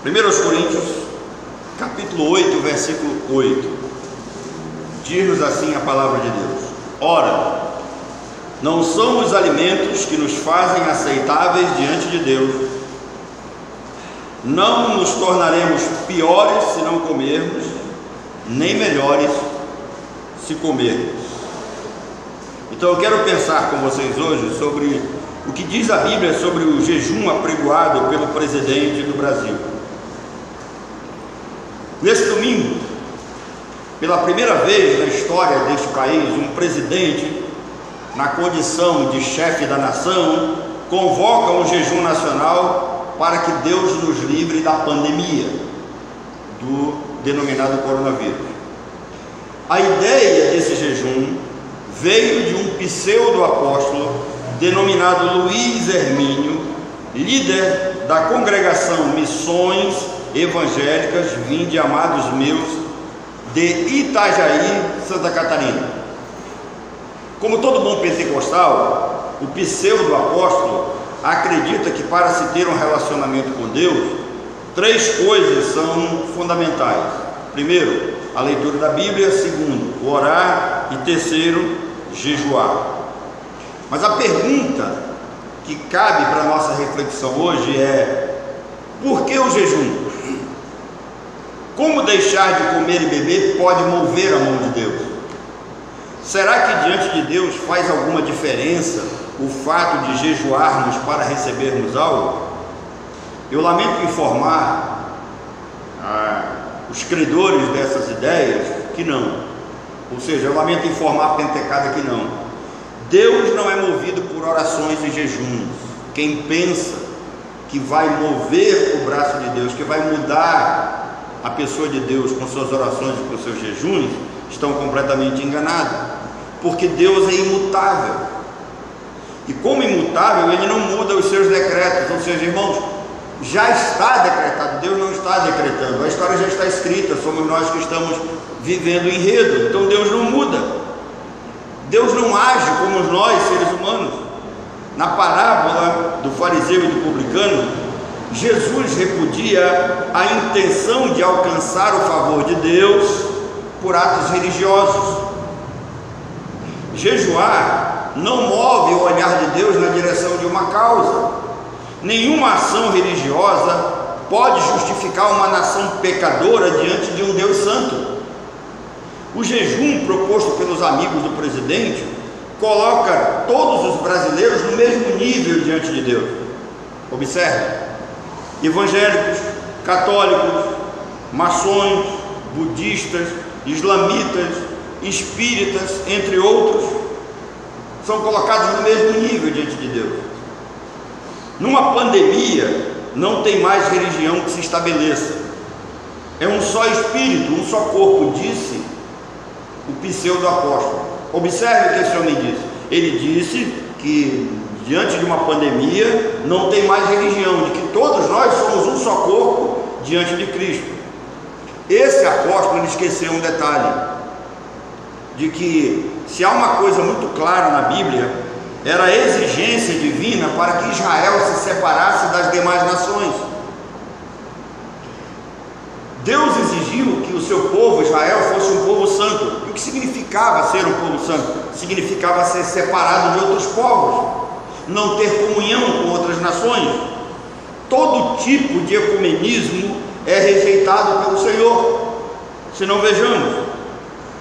1 Coríntios, capítulo 8, versículo 8, diz-nos assim a palavra de Deus: ora, não são os alimentos que nos fazem aceitáveis diante de Deus, não nos tornaremos piores se não comermos, nem melhores se comermos. Então eu quero pensar com vocês hoje sobre o que diz a Bíblia sobre o jejum apregoado pelo presidente do Brasil. Nesse domingo, pela primeira vez na história deste país, um presidente, na condição de chefe da nação, convoca um jejum nacional para que Deus nos livre da pandemia do denominado coronavírus. A ideia desse jejum veio de um pseudo-apóstolo denominado Luiz Hermínio, líder da congregação Missões Evangélicas Vinde Amados Meus, de Itajaí, Santa Catarina. Como todo bom pentecostal, o pseudo-apóstolo acredita que para se ter um relacionamento com Deus, três coisas são fundamentais. Primeiro, a leitura da Bíblia. Segundo, orar. E terceiro, jejuar. Mas a pergunta que cabe para a nossa reflexão hoje é: por que o jejum? Como deixar de comer e beber pode mover a mão de Deus? Será que diante de Deus faz alguma diferença o fato de jejuarmos para recebermos algo? Eu lamento informar os credores dessas ideias que não. Ou seja, eu lamento informar a pentecada que não. Deus não é movido por orações e jejuns. Quem pensa que vai mover o braço de Deus, que vai mudar a pessoa de Deus com suas orações e com seus jejuns, estão completamente enganados, porque Deus é imutável, e como imutável, Ele não muda os seus decretos. Ou seja, irmãos, já está decretado, Deus não está decretando, a história já está escrita, somos nós que estamos vivendo o enredo. Então Deus não muda, Deus não age como nós, seres humanos. Na parábola do fariseu e do publicano, Jesus repudia a intenção de alcançar o favor de Deus por atos religiosos. Jejuar não move o olhar de Deus na direção de uma causa. Nenhuma ação religiosa pode justificar uma nação pecadora diante de um Deus santo. O jejum proposto pelos amigos do presidente coloca todos os brasileiros no mesmo nível diante de Deus. Observe: evangélicos, católicos, maçons, budistas, islamitas, espíritas, entre outros, são colocados no mesmo nível diante de Deus. Numa pandemia, não tem mais religião que se estabeleça. É um só espírito, um só corpo, disse o pseudo-apóstolo. Observe o que esse homem disse. Ele disse que diante de uma pandemia não tem mais religião, de que todos nós somos um só corpo diante de Cristo. Esse apóstolo esqueceu um detalhe, de que se há uma coisa muito clara na Bíblia, era a exigência divina para que Israel se separasse das demais nações. Deus exigiu que o seu povo, Israel, fosse um povo santo. E o que significava ser um povo santo? Significava ser separado de outros povos, não ter comunhão com outras nações. Todo tipo de ecumenismo é rejeitado pelo Senhor. Se não, vejamos,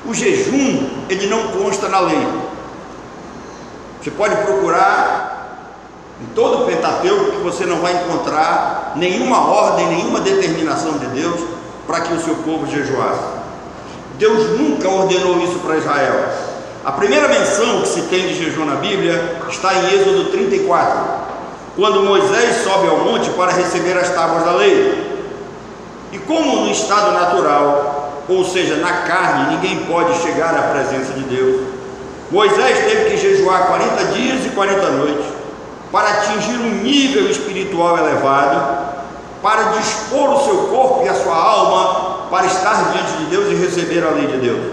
o jejum, ele não consta na lei. Você pode procurar em todo o Pentateuco que você não vai encontrar nenhuma ordem, nenhuma determinação de Deus para que o seu povo jejuasse. Deus nunca ordenou isso para Israel. A primeira menção que se tem de jejum na Bíblia está em Êxodo 34, quando Moisés sobe ao monte para receber as tábuas da lei. E como no estado natural, ou seja, na carne, ninguém pode chegar à presença de Deus, Moisés teve que jejuar 40 dias e 40 noites para atingir um nível espiritual elevado, para dispor o seu corpo e a sua alma para estar diante de Deus e receber a lei de Deus.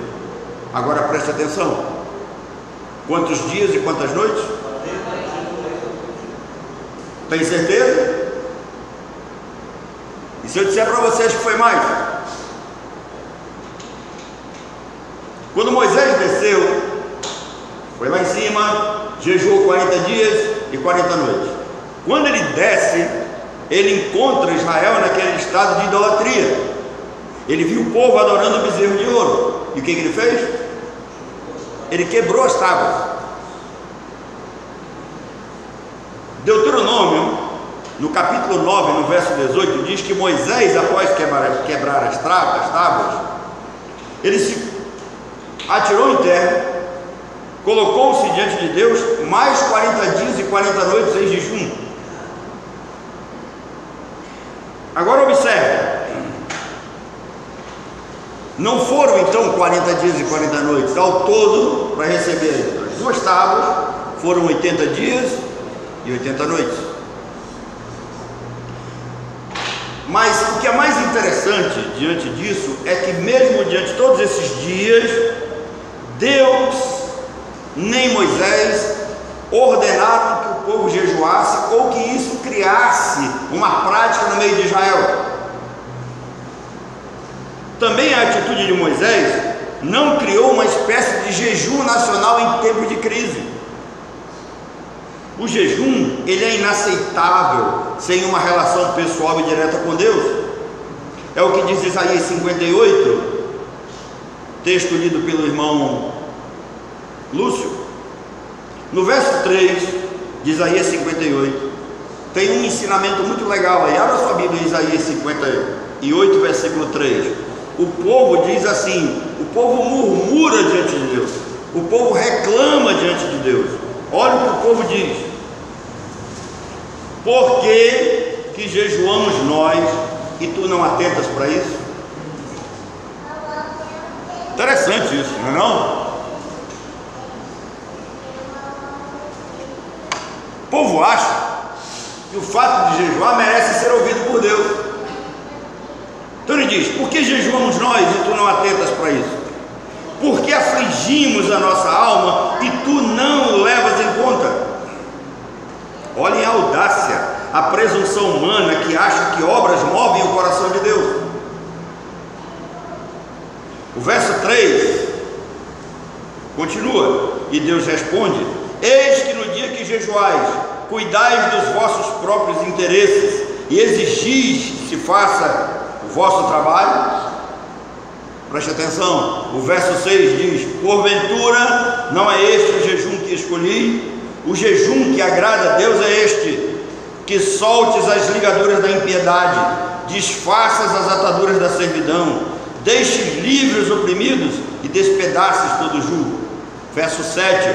Agora preste atenção: quantos dias e quantas noites? Tem certeza? se eu disser para vocês que foi mais? Quando Moisés desceu, foi lá em cima, jejuou 40 dias e 40 noites. Quando ele desce, ele encontra Israel naquele estado de idolatria. Ele viu o povo adorando o bezerro de ouro. E o que ele fez? Ele quebrou as tábuas. Deuteronômio, no capítulo 9, no verso 18, diz que Moisés, após quebrar as tábuas, ele se atirou em terra, colocou-se diante de Deus mais 40 dias e 40 noites em jejum. Agora observe, não foram então 40 dias e 40 noites, ao todo, para receber as duas tábuas, foram 80 dias e 80 noites. Mas o que é mais interessante diante disso é que mesmo diante de todos esses dias, Deus nem Moisés ordenaram que o povo jejuasse ou que isso criasse uma prática no meio de Israel. Também a atitude de Moisés não criou uma espécie de jejum nacional em tempo de crise. O jejum, ele é inaceitável sem uma relação pessoal e direta com Deus. É o que diz Isaías 58, texto lido pelo irmão Lúcio. No verso 3 de Isaías 58, tem um ensinamento muito legal aí. Abra sua Bíblia em Isaías 58, versículo 3. O povo diz assim, o povo murmura diante de Deus, o povo reclama diante de Deus. Olha o que o povo diz: por que jejuamos nós e tu não atentas para isso? Interessante isso, não é não? O povo acha que o fato de jejuar merece ser ouvido por Deus. Então ele diz: por que jejuamos nós e tu não atentas para isso? Por que afligimos a nossa alma e tu não o levas em conta? Olhem a audácia, a presunção humana que acha que obras movem o coração de Deus. O verso 3 continua, e Deus responde: eis que no dia que jejuais, cuidais dos vossos próprios interesses e exigis que se faça o vosso trabalho. Preste atenção, o verso 6 diz: porventura não é este o jejum que escolhi? O jejum que agrada a Deus é este: que soltes as ligaduras da impiedade, desfaças as ataduras da servidão, deixes livres os oprimidos e despedaces todo o jugo. Verso 7: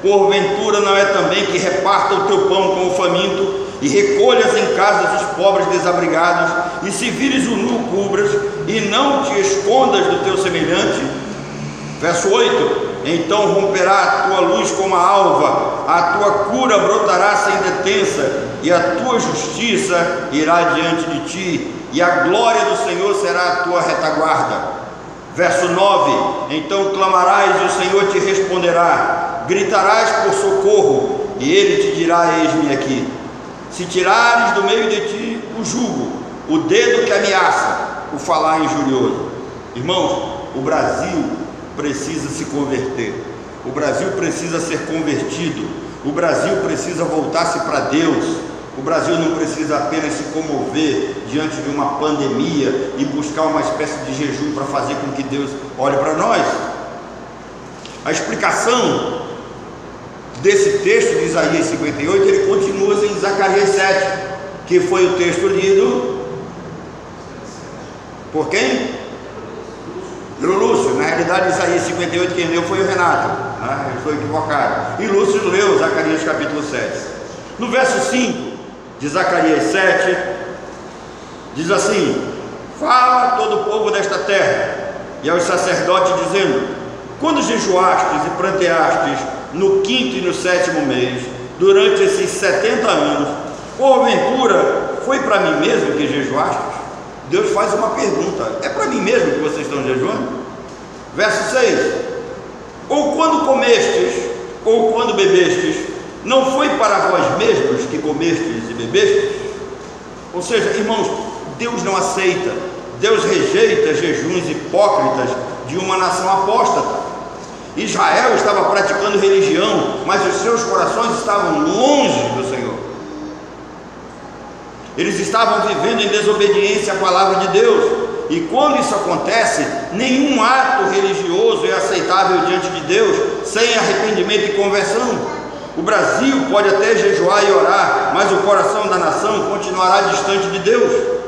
porventura não é também que reparta o teu pão com o faminto e recolhas em casa os pobres desabrigados, e se vires o nu, cubras, e não te escondas do teu semelhante? Verso 8: então romperá a tua luz como a alva, a tua cura brotará sem detença, e a tua justiça irá diante de ti, e a glória do Senhor será a tua retaguarda. Verso 9: então clamarás e o Senhor te responderá, gritarás por socorro, e ele te dirá: eis-me aqui. Se tirares do meio de ti o jugo, o dedo que ameaça, o falar injurioso. Irmãos, o Brasil precisa se converter, o Brasil precisa ser convertido, o Brasil precisa voltar-se para Deus. O Brasil não precisa apenas se comover diante de uma pandemia e buscar uma espécie de jejum para fazer com que Deus olhe para nós. A explicação desse texto de Isaías 58, ele continua em Zacarias 7, que foi o texto lido por quem? Pelo Lúcio. Na realidade, Isaías 58, quem leu foi o Renato, né? Ele foi equivocado. E Lúcio leu Zacarias capítulo 7. No verso 5 de Zacarias 7, diz assim: fala a todo o povo desta terra e aos sacerdotes, dizendo: quando jejuastes e pranteastes no 5º e no 7º mês, durante esses 70 anos, porventura foi para mim mesmo que jejuastes? Deus faz uma pergunta: é para mim mesmo que vocês estão jejuando? Verso 6: ou quando comestes, ou quando bebestes, não foi para vós mesmos que comestes e bebestes? Ou seja, irmãos, Deus não aceita. Deus rejeita jejuns hipócritas de uma nação apóstata. Israel estava praticando religião, mas os seus corações estavam longe do Senhor. Eles estavam vivendo em desobediência à palavra de Deus. E quando isso acontece, nenhum ato religioso é aceitável diante de Deus sem arrependimento e conversão. O Brasil pode até jejuar e orar, mas o coração da nação continuará distante de Deus.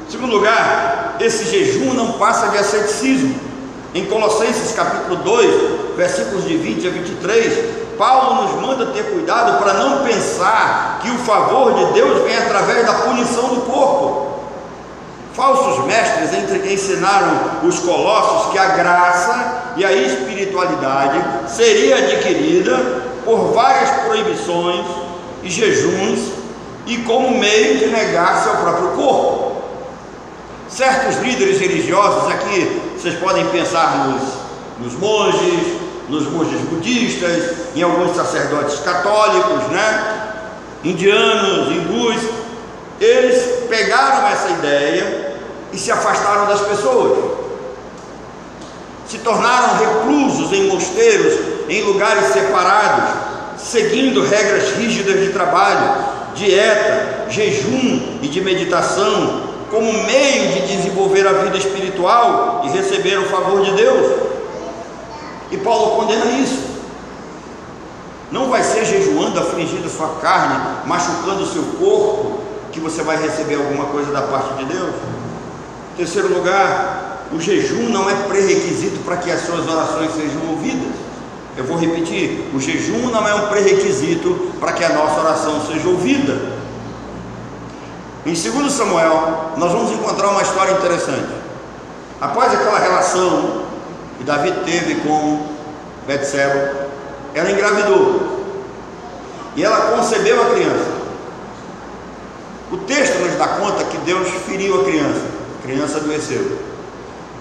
Em segundo lugar, esse jejum não passa de asceticismo. Em Colossenses capítulo 2, versículos de 20 a 23, Paulo nos manda ter cuidado para não pensar que o favor de Deus vem através da punição do corpo. Falsos mestres ensinaram os colossos que a graça e a espiritualidade seria adquirida por várias proibições e jejuns e como meio de negar seu próprio corpo. Certos líderes religiosos, aqui vocês podem pensar nos monges budistas, em alguns sacerdotes católicos, indianos, hindus. Eles pegaram essa ideia e se afastaram das pessoas, se tornaram reclusos em mosteiros, em lugares separados, seguindo regras rígidas de trabalho, dieta, jejum e de meditação, como meio de desenvolver a vida espiritual e receber o favor de Deus. E Paulo condena isso. Não vai ser jejuando, afligindo a sua carne, machucando o seu corpo, que você vai receber alguma coisa da parte de Deus. Em terceiro lugar, o jejum não é pré-requisito para que as suas orações sejam ouvidas. Eu vou repetir, o jejum não é um pré-requisito para que a nossa oração seja ouvida. Em 2 Samuel, nós vamos encontrar uma história interessante. Após aquela relação que Davi teve com Betseba, ela engravidou e ela concebeu a criança. O texto nos dá conta que Deus feriu a criança adoeceu.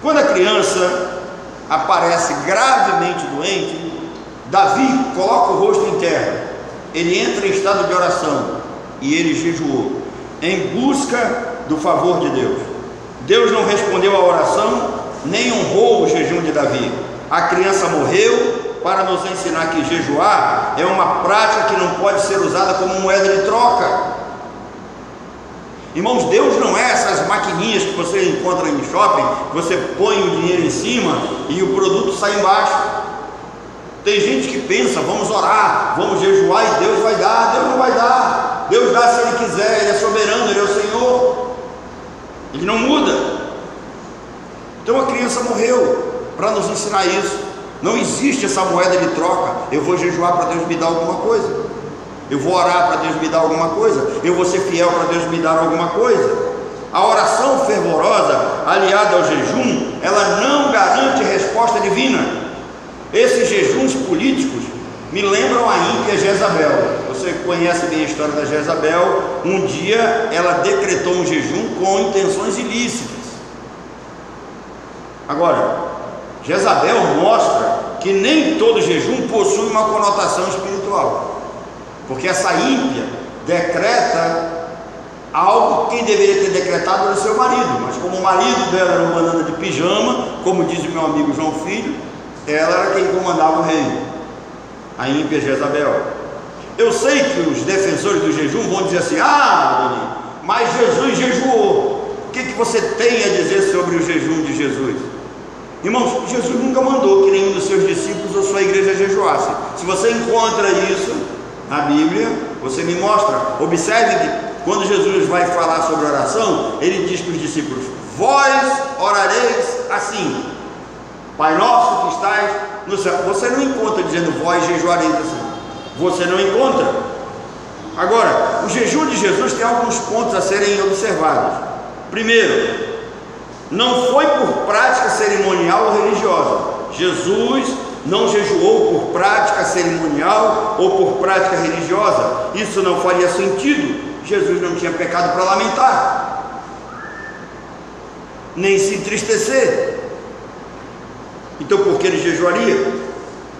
Quando a criança aparece gravemente doente, Davi coloca o rosto em terra, ele entra em estado de oração e ele jejuou em busca do favor de Deus. Deus não respondeu à oração, nem honrou o jejum de Davi. A criança morreu para nos ensinar que jejuar é uma prática que não pode ser usada como moeda de troca. Irmãos, Deus não é essas maquininhas que você encontra em shopping, que você põe o dinheiro em cima e o produto sai embaixo. Tem gente que pensa, vamos orar, vamos jejuar e Deus vai dar. Deus não vai dar. Deus dá se Ele quiser, Ele é soberano, Ele é o Senhor, Ele não muda. Então a criança morreu para nos ensinar isso. Não existe essa moeda de troca. Eu vou jejuar para Deus me dar alguma coisa, eu vou orar para Deus me dar alguma coisa, eu vou ser fiel para Deus me dar alguma coisa. A oração fervorosa aliada ao jejum, ela não garante resposta divina. Esses jejuns políticos me lembram a ímpia Jezabel. Você conhece bem a história da Jezabel. Um dia ela decretou um jejum com intenções ilícitas. Agora, Jezabel mostra que nem todo jejum possui uma conotação espiritual, porque essa ímpia decreta algo que quem deveria ter decretado era o seu marido, mas como o marido dela era uma banana de pijama, como diz o meu amigo João Filho, ela era quem comandava o reino, a ímpia Jezabel. Eu sei que os defensores do jejum vão dizer assim: Doni, mas Jesus jejuou, o que você tem a dizer sobre o jejum de Jesus? Irmãos, Jesus nunca mandou que nenhum dos seus discípulos ou sua igreja jejuasse. Se você encontra isso na Bíblia, você me mostra. Observe que quando Jesus vai falar sobre oração, ele diz para os discípulos: vós orareis assim, Pai nosso que estais no céu. Você não encontra dizendo vós jejuareis assim. Você não encontra. Agora, o jejum de Jesus tem alguns pontos a serem observados. Primeiro, não foi por prática cerimonial ou religiosa. Jesus não jejuou por prática cerimonial ou por prática religiosa. Isso não faria sentido. Jesus não tinha pecado para lamentar, nem se entristecer. Então por que ele jejuaria?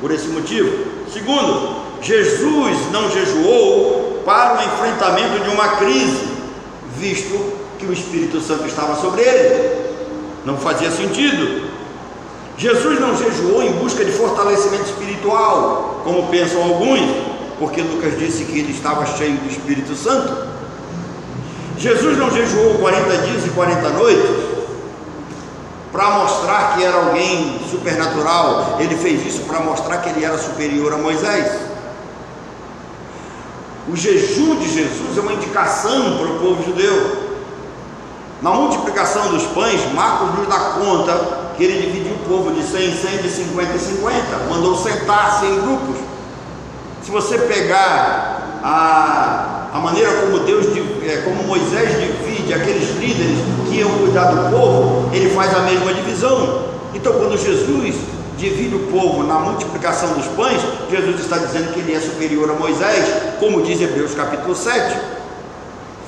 Por esse motivo. Segundo, Jesus não jejuou para o enfrentamento de uma crise visto que o Espírito Santo estava sobre ele. Não fazia sentido. Jesus não jejuou em busca de fortalecimento espiritual, como pensam alguns, porque Lucas disse que ele estava cheio do Espírito Santo. Jesus não jejuou 40 dias e 40 noites para mostrar que era alguém supernatural. Ele fez isso para mostrar que ele era superior a Moisés. O jejum de Jesus é uma indicação para o povo judeu. Na multiplicação dos pães, Marcos nos dá conta que ele dividiu o povo de 100 em 100, de 50 em 50, mandou sentar-se em grupos. Se você pegar a maneira como Moisés divide aqueles líderes que iam cuidar do povo, ele faz a mesma divisão. Então, quando Jesus divide o povo na multiplicação dos pães, Jesus está dizendo que ele é superior a Moisés, como diz Hebreus capítulo 7.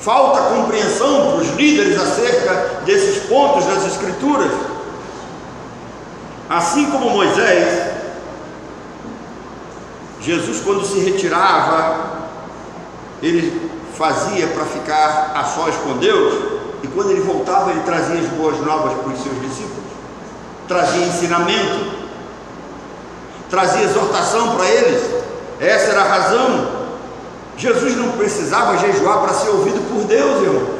Falta compreensão para os líderes acerca desses pontos das Escrituras. Assim como Moisés, Jesus, quando se retirava, ele fazia para ficar a sós com Deus, e quando ele voltava, ele trazia as boas novas para os seus discípulos, trazia ensinamento, trazia exortação para eles. Essa era a razão. Jesus não precisava jejuar para ser ouvido por Deus, irmão.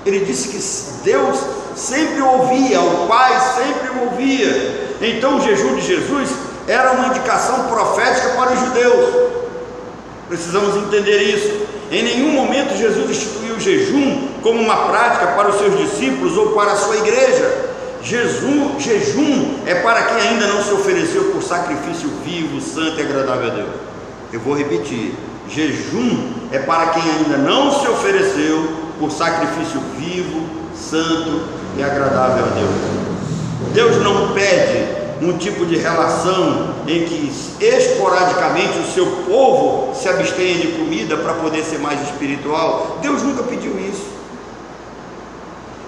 Ele disse que Deus sempre ouvia, o Pai sempre o ouvia. Então o jejum de Jesus era uma indicação profética para os judeus. Precisamos entender isso. Em nenhum momento Jesus instituiu o jejum como uma prática para os seus discípulos ou para a sua igreja. Jejum é para quem ainda não se ofereceu por sacrifício vivo, santo e agradável a Deus. Eu vou repetir: jejum é para quem ainda não se ofereceu por sacrifício vivo, santo e agradável a Deus. Deus não pede um tipo de relação em que esporadicamente o seu povo se abstenha de comida para poder ser mais espiritual. Deus nunca pediu isso.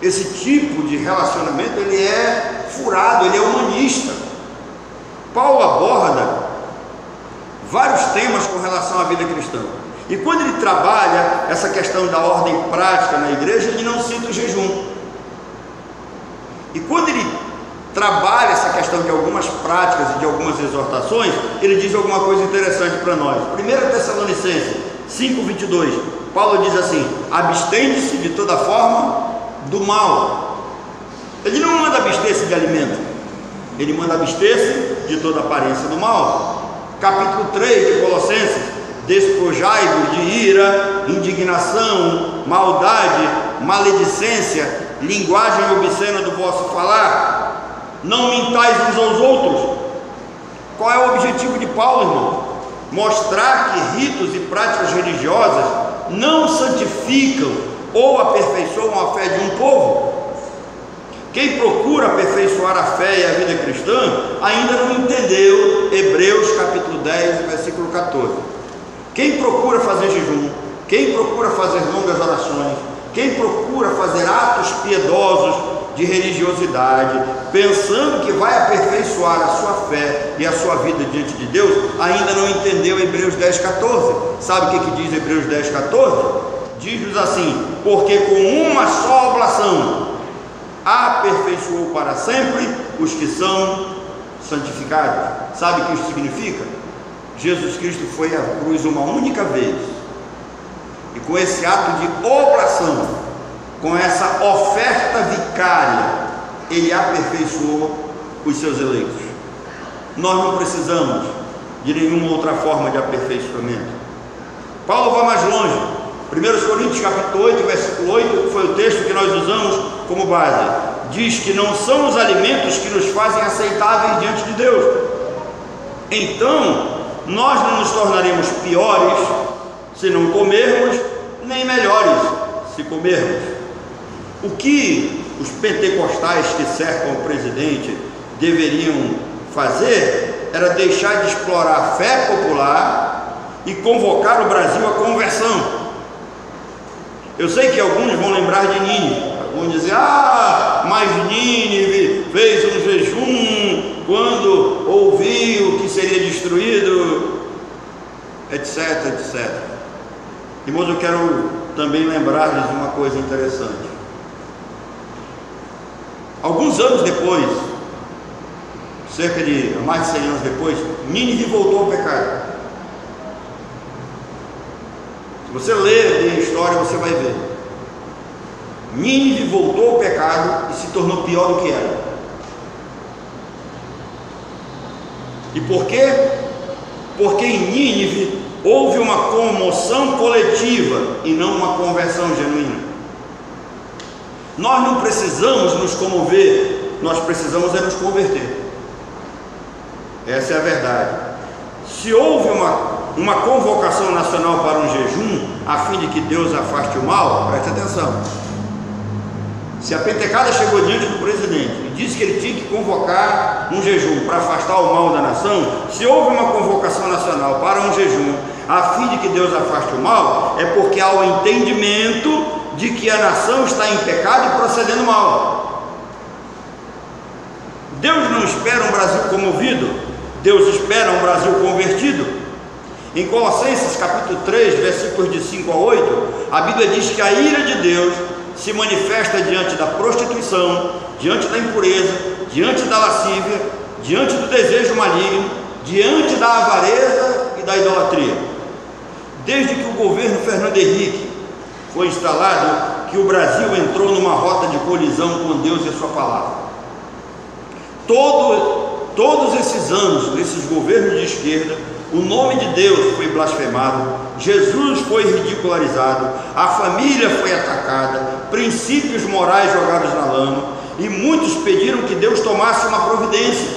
Esse tipo de relacionamento, ele é furado, ele é humanista. Paulo aborda vários temas com relação à vida cristã, e quando ele trabalha essa questão da ordem prática na igreja, ele não cita o jejum. E quando ele trabalha essa questão de algumas práticas e de algumas exortações, ele diz alguma coisa interessante para nós. 1 Tessalonicenses 5:22, Paulo diz assim: abstende-se de toda forma do mal. Ele não manda abster-se de alimento, ele manda abster-se de toda aparência do mal. Capítulo 3 de Colossenses: despojai-vos de ira, indignação, maldade, maledicência, linguagem obscena do vosso falar. Não mintais uns aos outros. Qual é o objetivo de Paulo, irmão? Mostrar que ritos e práticas religiosas não santificam ou aperfeiçoam a fé de um povo. Quem procura aperfeiçoar a fé e a vida cristã ainda não entendeu Hebreus capítulo 10, versículo 14. Quem procura fazer jejum, quem procura fazer longas orações, quem procura fazer atos piedosos de religiosidade, pensando que vai aperfeiçoar a sua fé e a sua vida diante de Deus, ainda não entendeu Hebreus 10, 14. Sabe o que diz Hebreus 10, 14? Diz-nos assim: porque com uma só oblação aperfeiçoou para sempre os que são santificados. Sabe o que isso significa? Jesus Cristo foi à cruz uma única vez, e com esse ato de oblação, com essa oferta vicária, ele aperfeiçoou os seus eleitos. Nós não precisamos de nenhuma outra forma de aperfeiçoamento. Paulo vai mais longe. 1 Coríntios capítulo 8, versículo 8, foi o texto que nós usamos como base. Diz que não são os alimentos que nos fazem aceitáveis diante de Deus. Então, nós não nos tornaremos piores se não comermos, nem melhores se comermos. O que os pentecostais que cercam o presidente deveriam fazer era deixar de explorar a fé popular e convocar o Brasil à conversão. Eu sei que alguns vão lembrar de Nínive, vão dizer: mas Nínive fez um jejum quando ouviu que seria destruído, etc, etc. Irmãos, eu quero também lembrar-lhes uma coisa interessante. Alguns anos depois, cerca de mais de 100 anos depois, Nínive voltou ao pecado. Se você ler a história, você vai ver. Nínive voltou ao pecado e se tornou pior do que era. E por quê? Porque em Nínive houve uma comoção coletiva e não uma conversão genuína. Nós não precisamos nos comover, nós precisamos é nos converter. Essa é a verdade. Se houve uma convocação nacional para um jejum, a fim de que Deus afaste o mal, preste atenção. Se a Pentecada chegou diante do presidente e disse que ele tinha que convocar um jejum para afastar o mal da nação, se houve uma convocação nacional para um jejum a fim de que Deus afaste o mal, é porque há o entendimento de que a nação está em pecado e procedendo mal. Deus não espera um Brasil comovido, Deus espera um Brasil convertido. Em Colossenses capítulo 3, versículos de 5 a 8, a Bíblia diz que a ira de Deus se manifesta diante da prostituição, diante da impureza, diante da lascívia, diante do desejo maligno, diante da avareza e da idolatria. Desde que o governo Fernando Henrique foi instalado, que o Brasil entrou numa rota de colisão com Deus e a sua palavra. Todos esses anos, nesses governos de esquerda, o nome de Deus foi blasfemado, Jesus foi ridicularizado, a família foi atacada, princípios morais jogados na lama, e muitos pediram que Deus tomasse uma providência.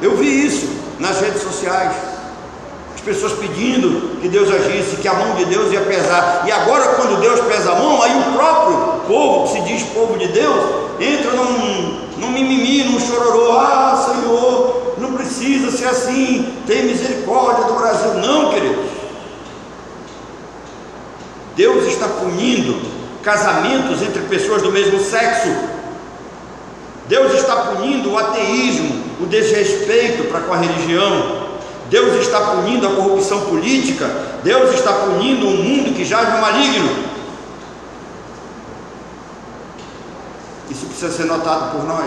Eu vi isso nas redes sociais, as pessoas pedindo que Deus agisse, que a mão de Deus ia pesar. E agora, quando Deus pesa a mão, aí o próprio povo, que se diz povo de Deus, entra num mimimi, num chororô. Ah, Senhor, não precisa ser assim, tem misericórdia do Brasil. Não, queridos, Deus está punindo casamentos entre pessoas do mesmo sexo. Deus está punindo o ateísmo, o desrespeito para com a religião. Deus está punindo a corrupção política. Deus está punindo um mundo que jaz no maligno. Isso precisa ser notado por nós.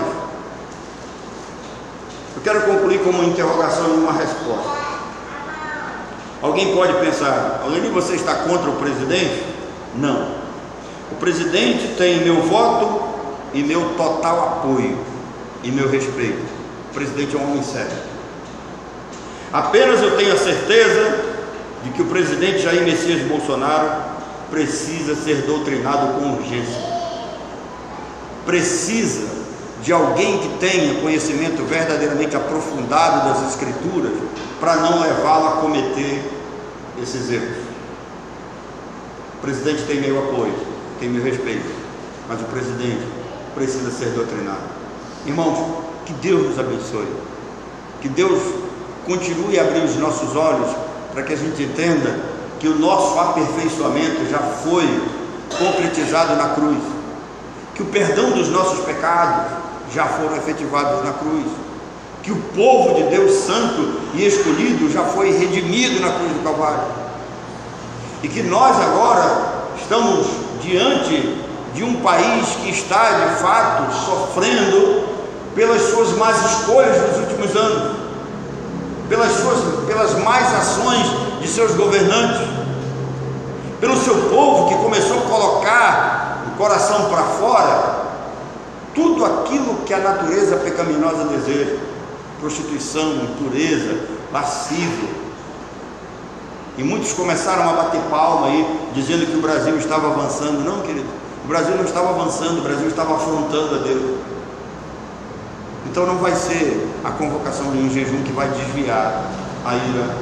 Eu quero concluir com uma interrogação e uma resposta. Alguém pode pensar: alguém de vocês está contra o presidente? Não. O presidente tem meu voto e meu total apoio e meu respeito. O presidente é um homem sério. Apenas eu tenho a certeza de que o presidente Jair Messias Bolsonaro precisa ser doutrinado com urgência. Precisa de alguém que tenha conhecimento verdadeiramente aprofundado das Escrituras para não levá-lo a cometer esses erros. O presidente tem meu apoio, tem meu respeito, mas o presidente precisa ser doutrinado. Irmãos, que Deus nos abençoe, que Deus continue a abrir os nossos olhos para que a gente entenda que o nosso aperfeiçoamento já foi concretizado na cruz, que o perdão dos nossos pecados já foram efetivados na cruz, que o povo de Deus santo e escolhido já foi redimido na cruz do Calvário, e que nós agora estamos diante de um país que está de fato sofrendo pelas suas más escolhas nos últimos anos, pelas más ações de seus governantes, pelo seu povo que começou a colocar o coração para fora tudo aquilo que a natureza pecaminosa deseja: prostituição, impureza, lascívia. E muitos começaram a bater palma aí, dizendo que o Brasil estava avançando. Não, querido, o Brasil não estava avançando, o Brasil estava afrontando a Deus. Então não vai ser a convocação de um jejum que vai desviar a ira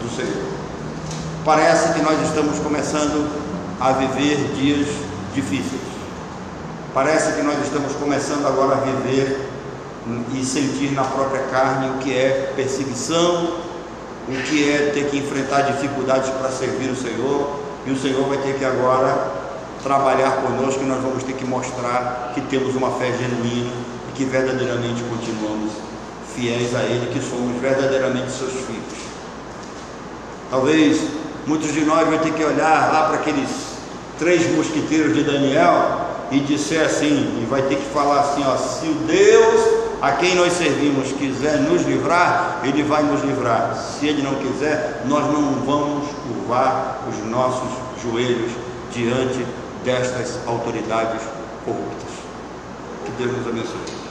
do Senhor. Parece que nós estamos começando a viver dias difíceis. Parece que nós estamos começando agora a viver e sentir na própria carne o que é perseguição, o que é ter que enfrentar dificuldades para servir o Senhor, e o Senhor vai ter que agora trabalhar conosco, e nós vamos ter que mostrar que temos uma fé genuína, que verdadeiramente continuamos fiéis a Ele, que somos verdadeiramente seus filhos. Talvez Muitos de nós vai ter que olhar lá para aqueles 3 mosquiteiros de Daniel e dizer assim, e vai ter que falar assim, ó, se o Deus a quem nós servimos quiser nos livrar, Ele vai nos livrar. Se Ele não quiser, nós não vamos curvar os nossos joelhos diante destas autoridades corruptas. Que Deus nos abençoe.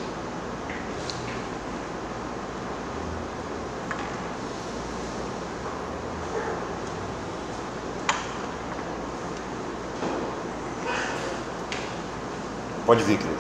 Pode vir, querido.